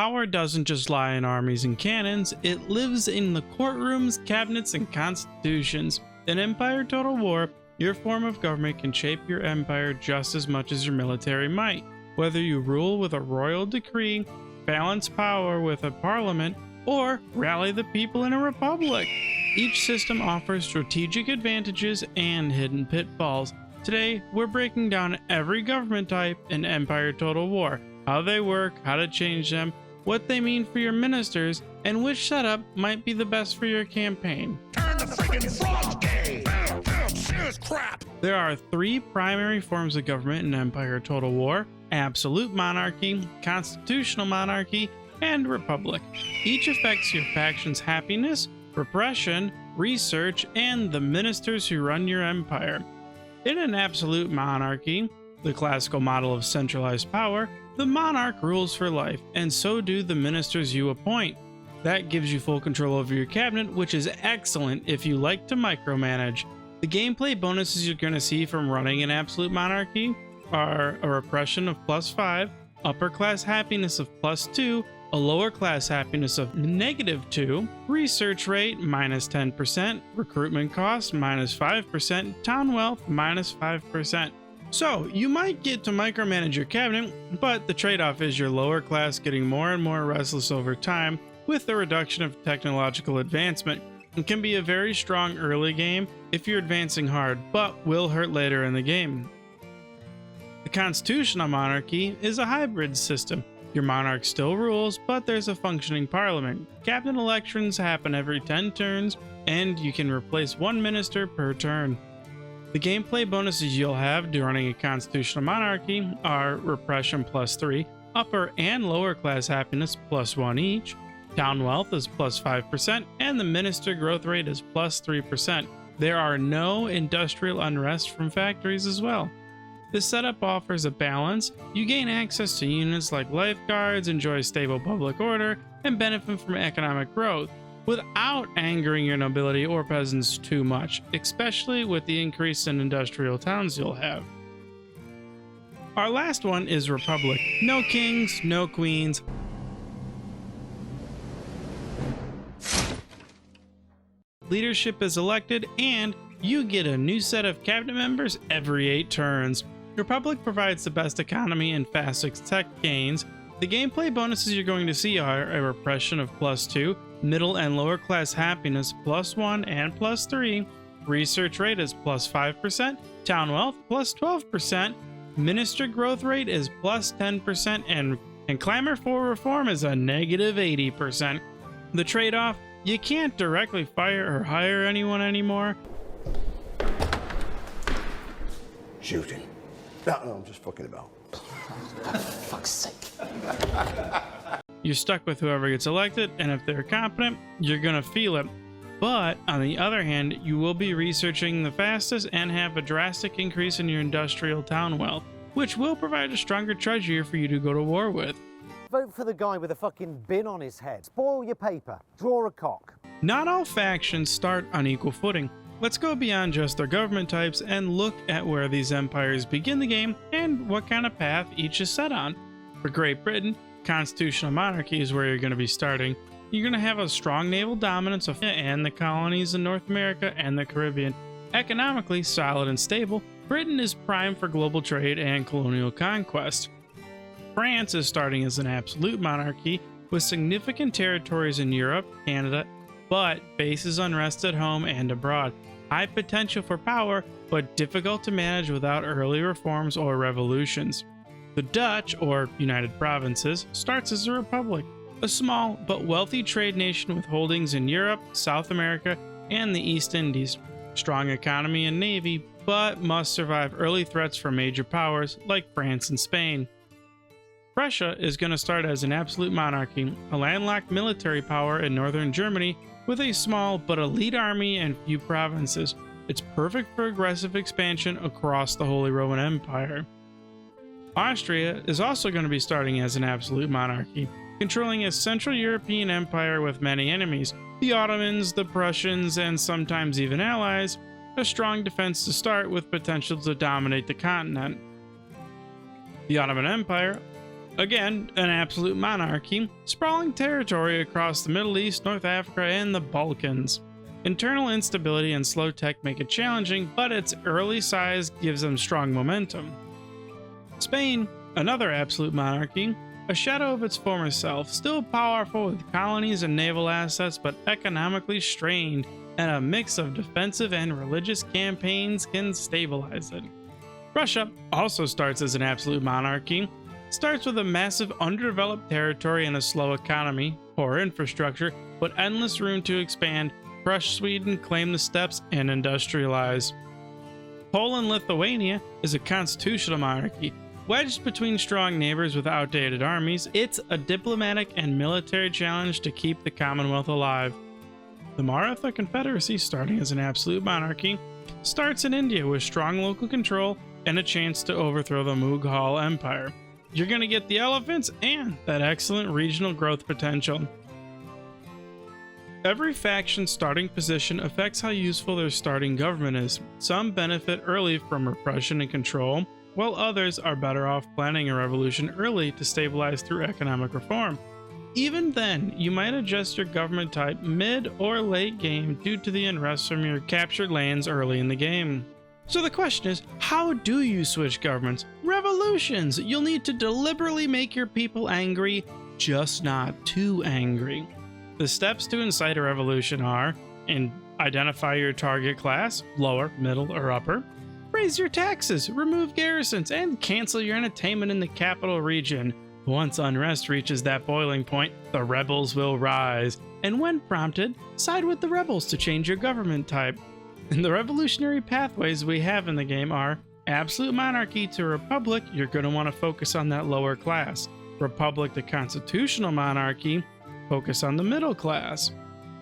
Power doesn't just lie in armies and cannons, it lives in the courtrooms, cabinets, and constitutions. In Empire Total War, your form of government can shape your empire just as much as your military might. Whether you rule with a royal decree, balance power with a parliament, or rally the people in a republic, each system offers strategic advantages and hidden pitfalls. Today, we're breaking down every government type in Empire Total War, how they work, how to change them, what they mean for your ministers, and which setup might be the best for your campaign. Turn the freaking frog game! Serious crap! There are three primary forms of government in Empire Total War: absolute monarchy, constitutional monarchy, and republic. Each affects your faction's happiness, repression, research, and the ministers who run your empire. In an absolute monarchy, the classical model of centralized power, the monarch rules for life, and so do the ministers you appoint. That gives you full control over your cabinet, which is excellent if you like to micromanage. The gameplay bonuses you're going to see from running an absolute monarchy are a repression of +5, upper class happiness of +2, a lower class happiness of -2, research rate -10%, recruitment cost -5%, town wealth -5%. So you might get to micromanage your cabinet, but the trade-off is your lower class getting more and more restless over time with the reduction of technological advancement. It can be a very strong early game if you're advancing hard, but will hurt later in the game. The constitutional monarchy is a hybrid system. Your monarch still rules, but there's a functioning parliament. Cabinet elections happen every 10 turns, and you can replace one minister per turn. The gameplay bonuses you'll have during running a constitutional monarchy are repression +3, upper and lower class happiness +1 each, town wealth is +5%, and the minister growth rate is +3%. There are no industrial unrest from factories as well. This setup offers a balance. You gain access to units like lifeguards, enjoy stable public order, and benefit from economic growth, without angering your nobility or peasants too much, especially with the increase in industrial towns you'll have. Our last one is Republic. No kings, no queens. Leadership is elected, and you get a new set of cabinet members every 8 turns. Republic provides the best economy and fastest tech gains. The gameplay bonuses you're going to see are a repression of +2, middle and lower class happiness +1 and +3, research rate is +5%, town wealth +12%, minister growth rate is +10%, and clamor for reform is a -80%. The trade-off: you can't directly fire or hire anyone anymore. Shooting. No, I'm just fucking about. For fuck's sake. You're stuck with whoever gets elected, and if they're competent, you're gonna feel it. But on the other hand, you will be researching the fastest and have a drastic increase in your industrial town wealth, which will provide a stronger treasury for you to go to war with. Vote for the guy with a fucking bin on his head. Spoil your paper. Draw a cock. Not all factions start on equal footing. Let's go beyond just their government types and look at where these empires begin the game and what kind of path each is set on. For Great Britain, constitutional monarchy is where you're going to be starting. You're going to have a strong naval dominance of and the colonies in North America and the Caribbean. Economically solid and stable, Britain is primed for global trade and colonial conquest. France is starting as an absolute monarchy with significant territories in Europe, Canada, but faces unrest at home and abroad. High potential for power, but difficult to manage without early reforms or revolutions. The Dutch, or United Provinces, starts as a republic, a small but wealthy trade nation with holdings in Europe, South America, and the East Indies. Strong economy and navy, but must survive early threats from major powers like France and Spain. Prussia is going to start as an absolute monarchy, a landlocked military power in northern Germany with a small but elite army and few provinces. It's perfect for aggressive expansion across the Holy Roman Empire. Austria is also going to be starting as an absolute monarchy, controlling a Central European empire with many enemies, the Ottomans, the Prussians, and sometimes even allies, a strong defense to start with potential to dominate the continent. The Ottoman Empire, Again, an absolute monarchy, sprawling territory across the Middle East, North Africa, and the Balkans. Internal instability and slow tech make it challenging, but its early size gives them strong momentum. Spain, another absolute monarchy, a shadow of its former self, still powerful with colonies and naval assets, but economically strained, and a mix of defensive and religious campaigns can stabilize it. Russia also starts as an absolute monarchy, starts with a massive underdeveloped territory and a slow economy, poor infrastructure, but endless room to expand, crush Sweden, claim the steppes, and industrialize. Poland-Lithuania is a constitutional monarchy. Wedged between strong neighbors with outdated armies, it's a diplomatic and military challenge to keep the Commonwealth alive. The Maratha Confederacy, starting as an absolute monarchy, starts in India with strong local control and a chance to overthrow the Mughal Empire. You're going to get the elephants and that excellent regional growth potential. Every faction's starting position affects how useful their starting government is. Some benefit early from repression and control, while others are better off planning a revolution early to stabilize through economic reform. Even then, you might adjust your government type mid or late game due to the unrest from your captured lands early in the game. So the question is, how do you switch governments? Revolutions! You'll need to deliberately make your people angry, just not too angry. The steps to incite a revolution are: identify your target class, lower, middle, or upper. Raise your taxes, remove garrisons, and cancel your entertainment in the capital region. Once unrest reaches that boiling point, the rebels will rise, and when prompted, side with the rebels to change your government type. And the revolutionary pathways we have in the game are: absolute monarchy to republic, you're going to want to focus on that lower class. Republic to constitutional monarchy, focus on the middle class.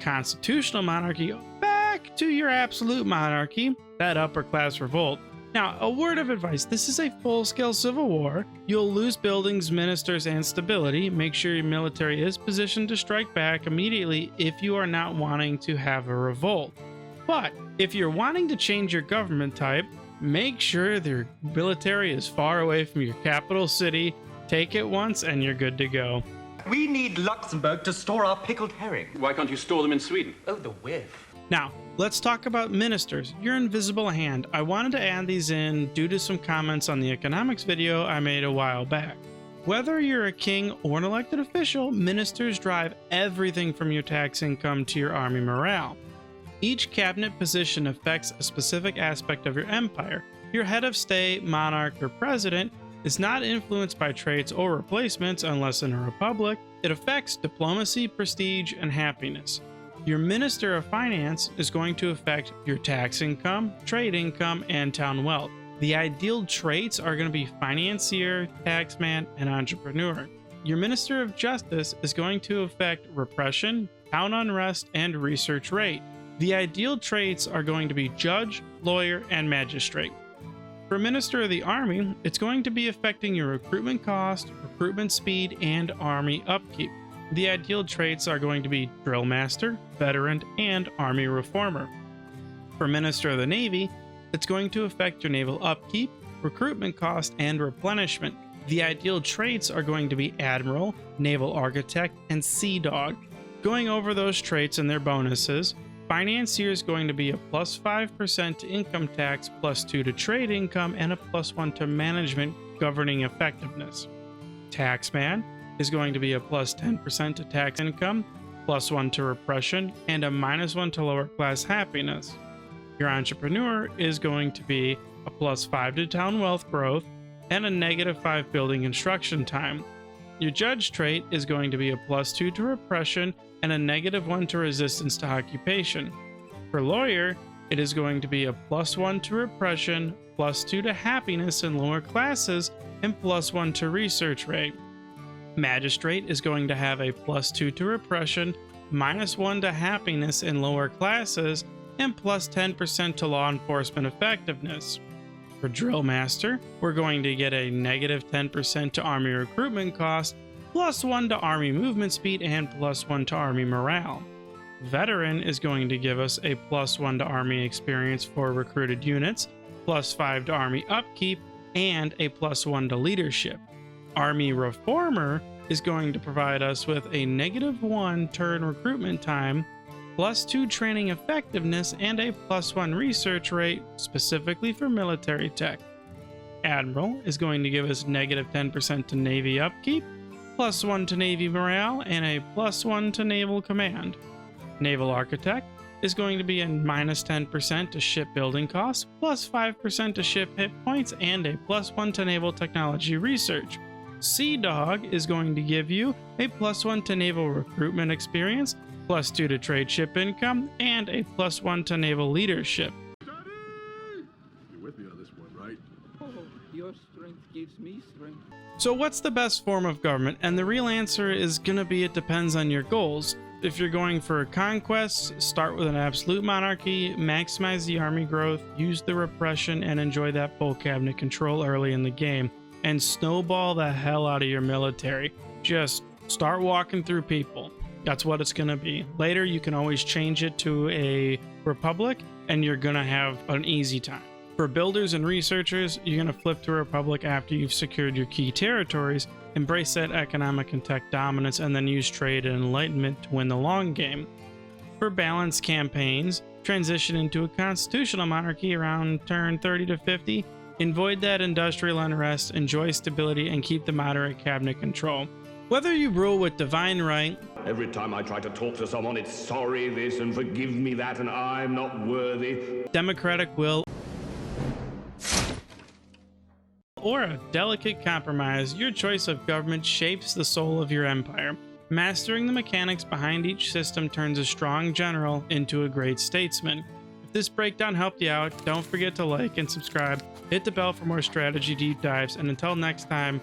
Constitutional monarchy, back to your absolute monarchy, that upper class revolt. Now, a word of advice, this is a full-scale civil war. You'll lose buildings, ministers, and stability. Make sure your military is positioned to strike back immediately if you are not wanting to have a revolt. But if you're wanting to change your government type, make sure their military is far away from your capital city. Take it once and you're good to go. We need Luxembourg to store our pickled herring. Why can't you store them in Sweden? Oh, the whiff. Now, let's talk about ministers, your invisible hand. I wanted to add these in due to some comments on the economics video I made a while back. Whether you're a king or an elected official, ministers drive everything from your tax income to your army morale. Each cabinet position affects a specific aspect of your empire. Your head of state, monarch, or president is not influenced by traits or replacements unless in a republic. It affects diplomacy, prestige, and happiness. Your Minister of Finance is going to affect your tax income, trade income, and town wealth. The ideal traits are going to be financier, taxman, and entrepreneur. Your Minister of Justice is going to affect repression, town unrest, and research rate. The ideal traits are going to be judge, lawyer, and magistrate. For Minister of the Army, it's going to be affecting your recruitment cost, recruitment speed, and army upkeep. The ideal traits are going to be drill master, veteran, and army reformer. For Minister of the Navy, it's going to affect your naval upkeep, recruitment cost, and replenishment. The ideal traits are going to be admiral, naval architect, and sea dog. Going over those traits and their bonuses, financier is going to be a plus 5% to income tax, plus 2 to trade income, and a plus 1 to management governing effectiveness. Taxman is going to be a plus 10% to tax income, plus 1 to repression, and a minus 1 to lower class happiness. Your entrepreneur is going to be a plus 5 to town wealth growth, and a negative 5 building construction time. Your judge trait is going to be a plus 2 to repression, and a negative 1 to resistance to occupation. For lawyer, it is going to be a plus 1 to repression, plus 2 to happiness in lower classes, and plus 1 to research rate. Magistrate is going to have a plus 2 to repression, minus 1 to happiness in lower classes, and plus 10% to law enforcement effectiveness. For drill master, we're going to get a negative 10% to army recruitment cost, plus 1 to army movement speed, and plus 1 to army morale. Veteran is going to give us a plus 1 to army experience for recruited units, plus 5 to army upkeep, and a plus 1 to leadership. Army Reformer is going to provide us with a -1 turn recruitment time, +2 training effectiveness, and a +1 research rate specifically for military tech. Admiral is going to give us -10% to Navy upkeep, +1 to Navy morale, and a +1 to Naval command. Naval Architect is going to be a -10% to shipbuilding costs, +5% to ship hit points, and a +1 to naval technology research. Sea Dog is going to give you a +1 to naval recruitment experience, +2 to trade ship income, and a +1 to naval leadership. You're with me on this one, right? Oh, your strength gives me strength. So what's the best form of government? And the real answer is gonna be it depends on your goals. If you're going for conquests, start with an absolute monarchy, maximize the army growth, use the repression, and enjoy that full cabinet control early in the game. And snowball the hell out of your military. Just start walking through people. That's what it's gonna be. Later, you can always change it to a republic, and you're gonna have an easy time. For builders and researchers, you're gonna flip to a republic after you've secured your key territories, embrace that economic and tech dominance, and then use trade and enlightenment to win the long game. For balanced campaigns, transition into a constitutional monarchy around turn 30 to 50, avoid that industrial unrest, enjoy stability, and keep the moderate cabinet control. Whether you rule with divine right, Every time I try to talk to someone, it's sorry this and forgive me that, and I'm not worthy. democratic will, or a delicate compromise, your choice of government shapes the soul of your empire. Mastering the mechanics behind each system turns a strong general into a great statesman. If this breakdown helped you out, don't forget to like and subscribe, hit the bell for more strategy deep dives, and until next time,